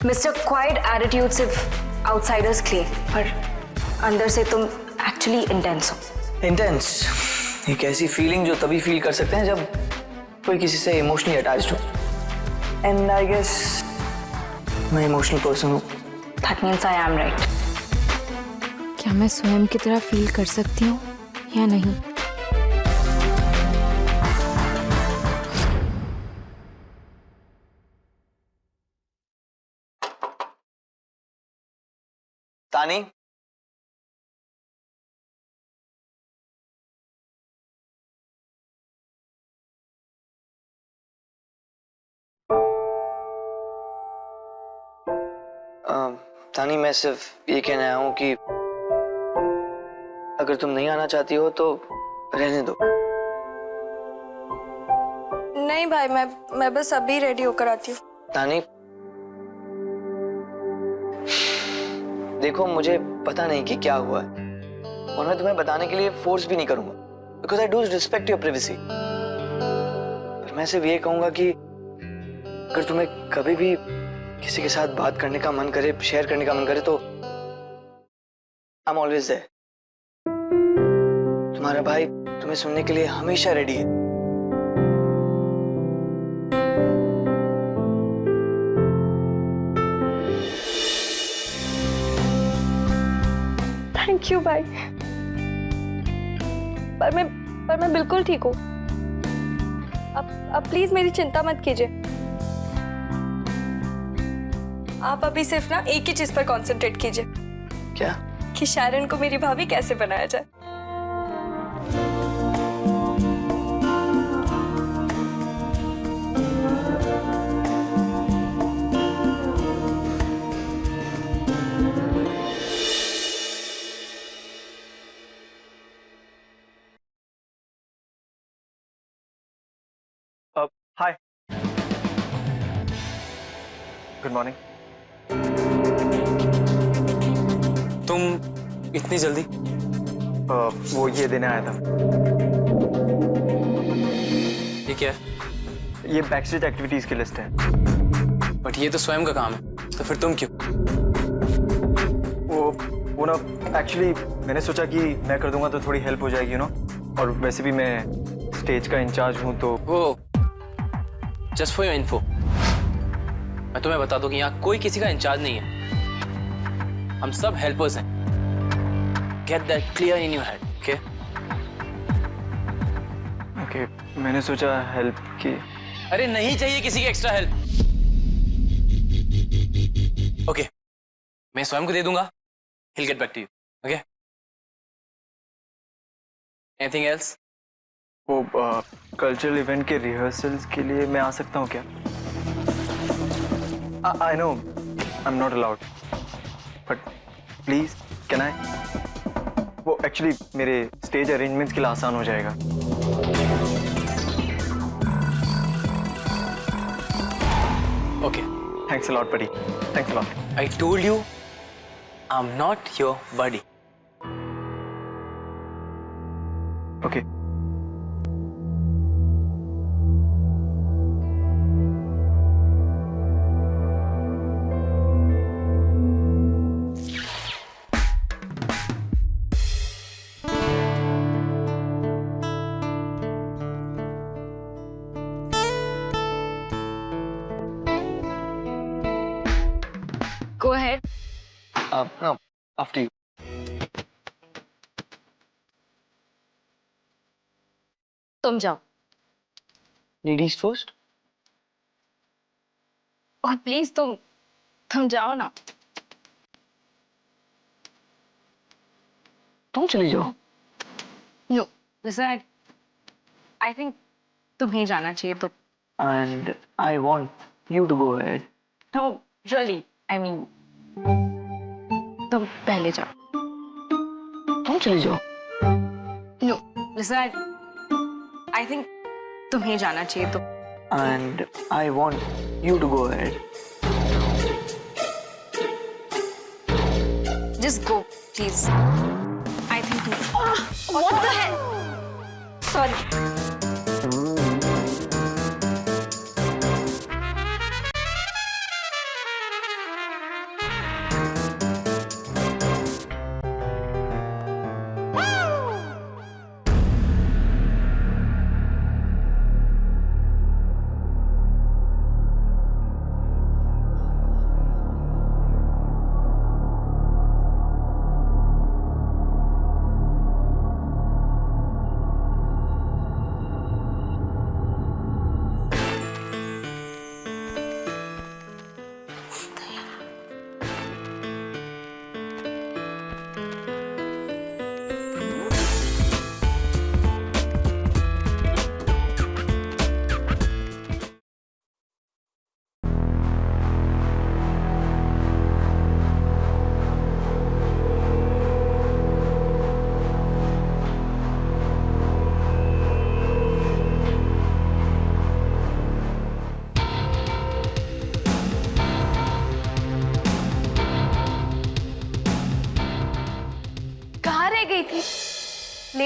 Mister quite attitude सिर्फ outsiders के लिए, पर अंदर से तुम एक्चुअली इंटेंस हो। इंटेंस एक ऐसी फीलिंग जो तभी फील कर सकते हैं जब कोई किसी से इमोशनली अटैच्ड हो। एंड आई गेस मैं इमोशनल पर्सन हूँ। That means I am right. क्या मैं स्वयं की तरह फील कर सकती हूँ या नहीं? तानी, तानी मैं सिर्फ ये कहना आया हूँ कि अगर तुम नहीं आना चाहती हो तो रहने दो। नहीं भाई, मैं बस अभी रेडी होकर आती हूँ। तानी देखो, मुझे पता नहीं कि क्या हुआ है और मैं तुम्हें बताने के लिए फोर्स भी नहीं करूंगा, because I do respect your privacy. पर मैं सिर्फ ये कहूंगा कि अगर तुम्हें कभी भी किसी के साथ बात करने का मन करे, शेयर करने का मन करे, तो आई एम ऑलवेज देयर। तुम्हारा भाई तुम्हें सुनने के लिए हमेशा रेडी है। थैंक यू भाई, पर मैं बिल्कुल ठीक हूँ। अब प्लीज मेरी चिंता मत कीजिए। आप अभी सिर्फ ना एक ही चीज पर कंसंट्रेट कीजिए। क्या? कि शायरन को मेरी भाभी कैसे बनाया जाए। हाय, गुड मॉर्निंग। तुम इतनी जल्दी? वो ये देने आया था। ये क्या है? ये बैकस्टेज एक्टिविटीज की लिस्ट है। बट ये तो स्वयं का काम है, तो फिर तुम क्यों? वो ना, एक्चुअली मैंने सोचा कि मैं कर दूंगा तो थोड़ी हेल्प हो जाएगी, और वैसे भी मैं स्टेज का इंचार्ज हूँ तो। वो जस्ट फॉर योर इन्फो, मैं तुम्हें बता दूं कि यहाँ कोई किसी का इंचार्ज नहीं है। हम सब हेल्पर्स हैं। Get that clear in your head, okay? Okay, मैंने सोचा हेल्प की। अरे नहीं चाहिए किसी की एक्स्ट्रा हेल्प। ओके, मैं स्वयं को दे दूंगा। He'll get back to you, okay? Anything else? वो कल्चरल इवेंट के रिहर्सल्स के लिए मैं आ सकता हूँ क्या? I know I am not allowed, but please can I? वो एक्चुअली मेरे स्टेज अरेंजमेंट्स के लिए आसान हो जाएगा। Okay. Thanks a lot buddy, thanks a lot. I told you, I'm not your buddy. Okay. Go ahead. No, after you. तुम जाओ। Ladies first. और प्लीज तुम जाओ ना। तुम चली जाओ। No, listen, I think तुम्हें जाना चाहिए तो। And I want you to go ahead. No, really, I mean, तुम पहले जाओ। तुम चली जाओ। No, listen, I think तुम्हें जाना चाहिए तो। And I want you to go ahead. Just go, please. I think. What the hell? Sorry.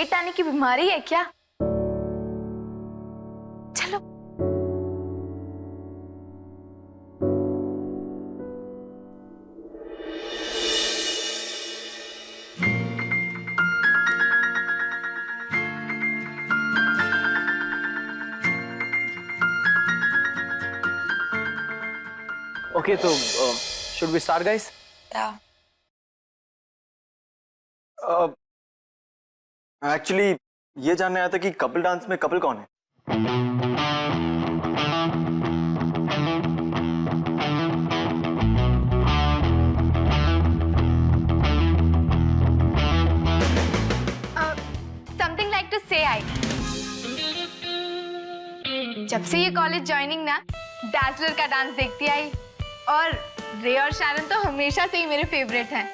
Late आने की बीमारी है क्या? चलो। Okay, तो should we start, guys? Actually ये जानने आया था कि कपल डांस में कपल कौन है? समथिंग लाइक टू से आई। जब से ये कॉलेज ज्वाइनिंग ना डैज़लर का डांस देखती आई, और रे और शैरन तो हमेशा से ही मेरे फेवरेट हैं।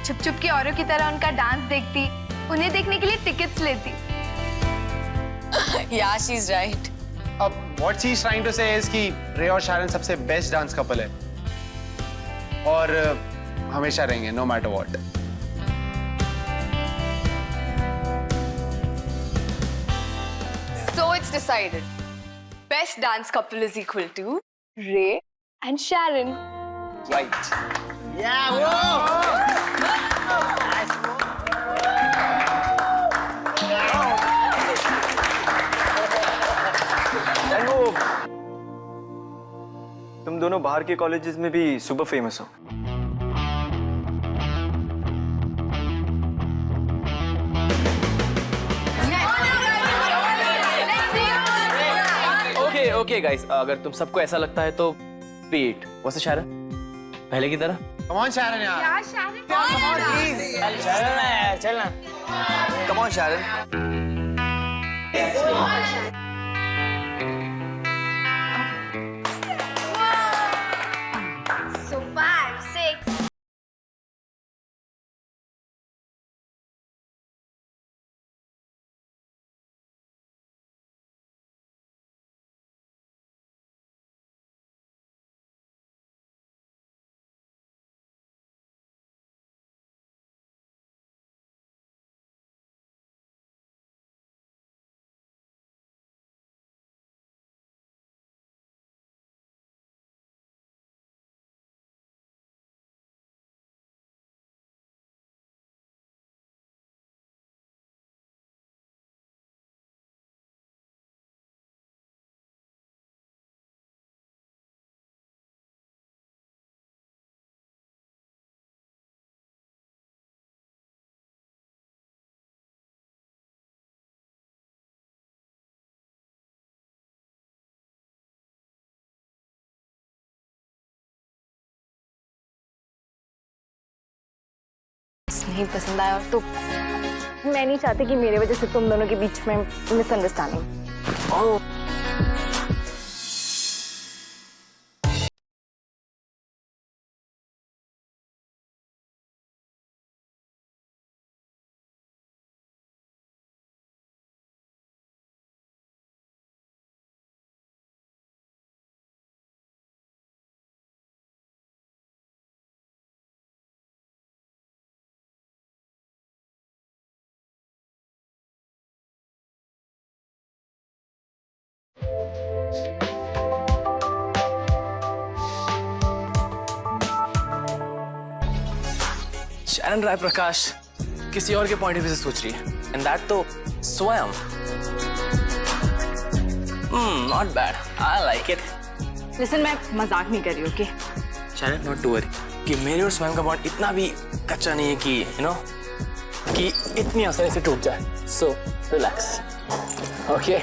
छुप छुप के औरों की तरह उनका डांस देखती, उन्हें देखने के लिए टिकट्स लेती। Yeah, she's right. अब what she's trying to say is कि रे और शारन सबसे बेस्ट डांस कपल है और हमेशा रहेंगे no matter what. So it's decided. Best dance couple is equal to Ray and Sharon. Right. And वो तुम दोनों बाहर के कॉलेजेस में भी सुपर फेमस हो। Okay, guys. अगर तुम सबको ऐसा लगता है तो beat. वैसे शारन पहले की तरह। Come on Sharon यार. चलना। Come on, Sharon. So 5, 6. नहीं पसंद आया तो मैं नहीं चाहती कि मेरे वजह से तुम दोनों के बीच में मिसअंडरस्टैंडिंग। शरण राय प्रकाश किसी और के पॉइंट ऑफ व्यू से सोच रही है, एंड दैट तो स्वयं। Not bad, I like it. Listen, मैं मजाक नहीं कर रही, ओके? शरण, नॉट टू वरी कि मेरे और स्वयं का बॉन्ड इतना भी कच्चा नहीं है कि कि इतनी आसानी से टूट जाए। So relax, okay?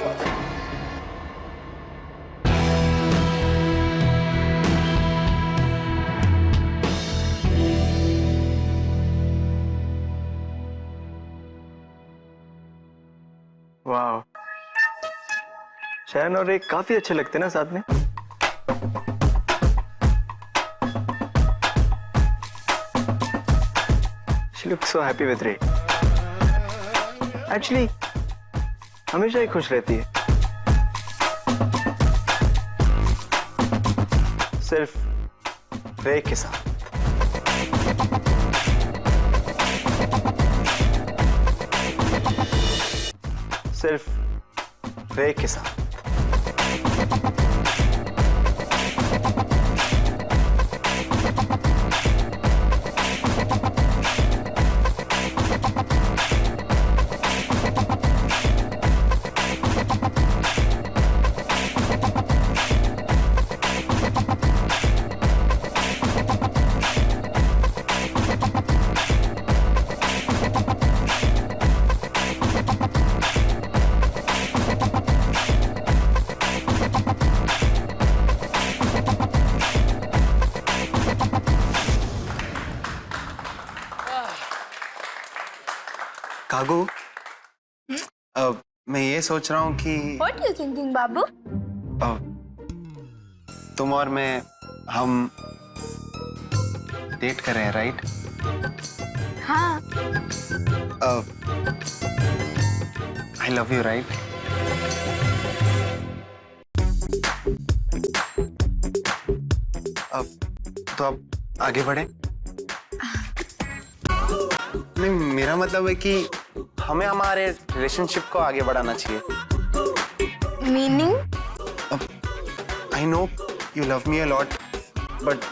वाह, शरण और एक काफी अच्छे लगते ना साथ में। She looks so happy with Ray. Actually, हमेशा ही खुश रहती है। सिर्फ रे के साथ। सिर्फ रे के साथ। कागू, मैं ये सोच रहा हूँ कि What you thinking, बाबू? तुम और मैं हम डेट कर रहे हैं, राइट? हाँ। I love you, right? तो अब आगे बढ़े? नहीं, मेरा मतलब है कि हमें हमारे रिलेशनशिप को आगे बढ़ाना चाहिए। Meaning? I know you love me a lot, but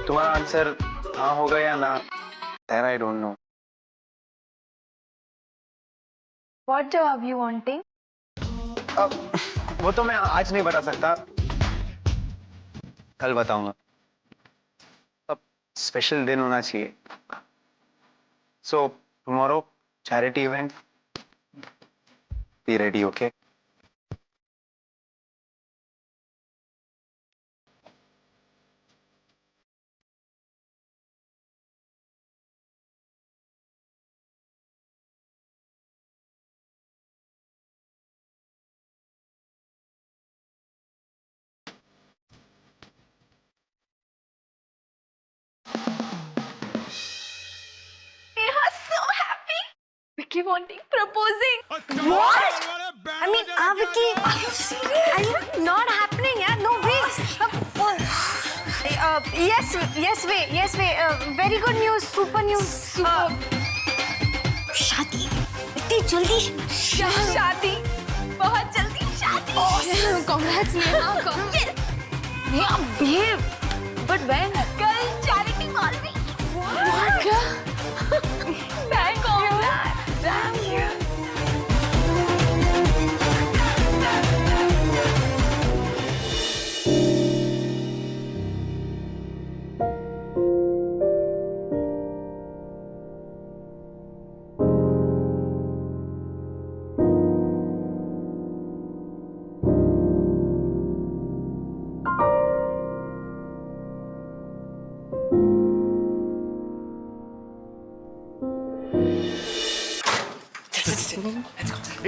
तुम्हारा आंसर हाँ होगा या ना, that I don't know. What job you wanting? अब वो तो मैं आज नहीं बता सकता, कल बताऊंगा। अब स्पेशल दिन होना चाहिए। So tomorrow charity event, be ready, okay? Vicky wanting proposing. What? I mean, Vicky, are you serious? Are you not happening? Yeah, no way. Yes, way. Very good news, super news. शादी इतनी जल्दी? शादी बहुत जल्दी शादी। Congrats Neha, congrats. Neha, babe. But when? कल charity mall में। What? Thank you. Thank you.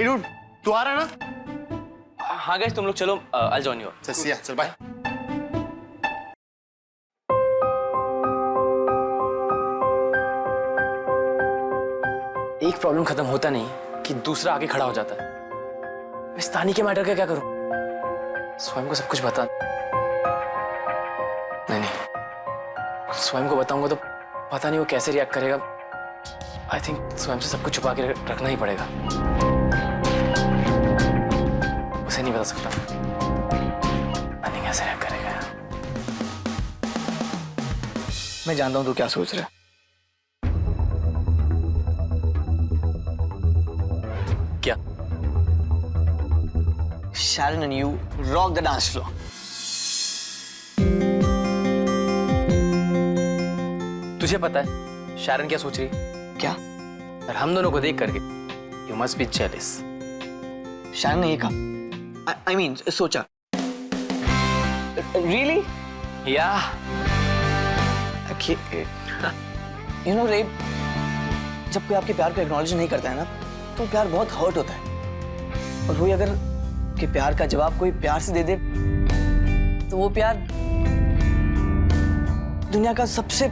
Dude, तू आ रहा है ना? हाँ गाइस, तुम लोग चलो, I'll join you. चल बाय। एक प्रॉब्लम खत्म होता नहीं कि दूसरा आके खड़ा हो जाता है। इस तानी के मैटर का क्या करूं? स्वयं को सब कुछ बता, नहीं, स्वयं को बताऊंगा तो पता नहीं वो कैसे रिएक्ट करेगा। आई थिंक स्वयं से सब कुछ छुपा के रखना ही पड़ेगा। उसे नहीं बता सकता, पता नहीं कैसे रिएक्ट करेगा। मैं जानता हूं तू क्या सोच रहा है। क्या? Sharon and you rock the dance floor. तुझे पता है शारन क्या सोच रही है? क्या? और हम दोनों को देख करके यू मस्ट बी जेलस। शायद ने ये कहा, I mean, सोचा। Really? या You know, रे, जब कोई आपके प्यार को एक्नॉलेज नहीं करता है ना, तो प्यार बहुत हर्ट होता है। और वही अगर कि प्यार का जवाब कोई प्यार से दे दे, तो वो प्यार दुनिया का सबसे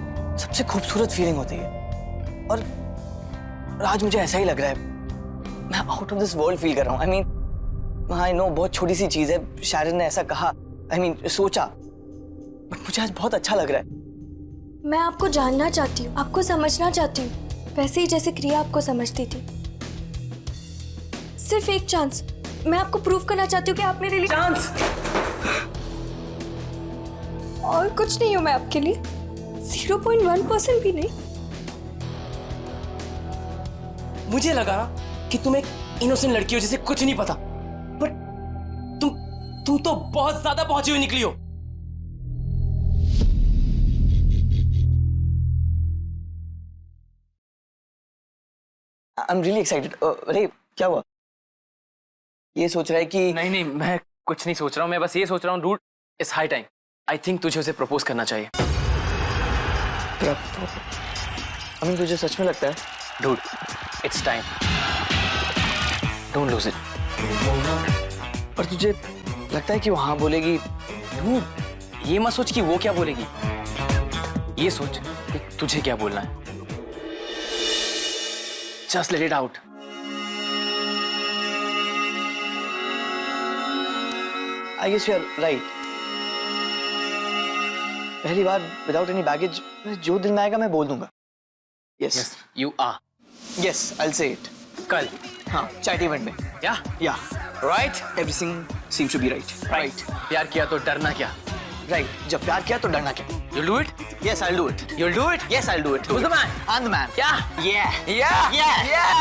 खूबसूरत फीलिंग होती है। और आज मुझे ऐसा ही लग रहा है, मैं out of this world feel कर रहा हूँ। आई मीन, आई नो बहुत छोटी सी चीज है, शायरन ने ऐसा कहा, आई मीन सोचा, बट मुझे आज बहुत अच्छा लग रहा है। मैं आपको जानना चाहती हूँ, आपको समझना चाहती हूँ, वैसे ही जैसे क्रिया आपको समझती थी। सिर्फ एक चांस, मैं आपको प्रूव करना चाहती हूँ कि आप मेरे लिए चांस? और कुछ नहीं हूँ मैं आपके लिए, 0.1% भी नहीं। मुझे लगा कि तुम एक इनोसेंट लड़की हो जिसे कुछ नहीं पता, बट तुम तो बहुत ज्यादा पहुंची हुई निकली हो। I'm really excited. अरे क्या हुआ? ये सोच रहा है कि नहीं नहीं, मैं कुछ नहीं सोच रहा हूँ, मैं बस ये सोच रहा हूँ dude, it's high time. I think तुझे उसे प्रपोज करना चाहिए। अमिन तुझे सच में लगता है? Dude, it's time, don't lose it. पर तुझे लगता है कि वो हाँ बोलेगी? डूड, ये मत सोच कि वो क्या बोलेगी, ये सोच कि तुझे क्या बोलना है। Just let it out. I guess you are right. पहली बार विदाउट एनी बैगेज जो दिल में आएगा मैं बोल दूंगा। Yes you are. Yes I will say it. कल? हाँ, चैट इवेंट में। या right, everything seems to be right. Right. प्यार किया तो डरना क्या? राइट, जब प्यार किया तो डरना क्या? You'll do it? Yes, I'll do it. You'll do it? Yes, I'll do it. Who's the man? I'm the man. Yeah. Yeah. Yeah. Yeah. Yeah.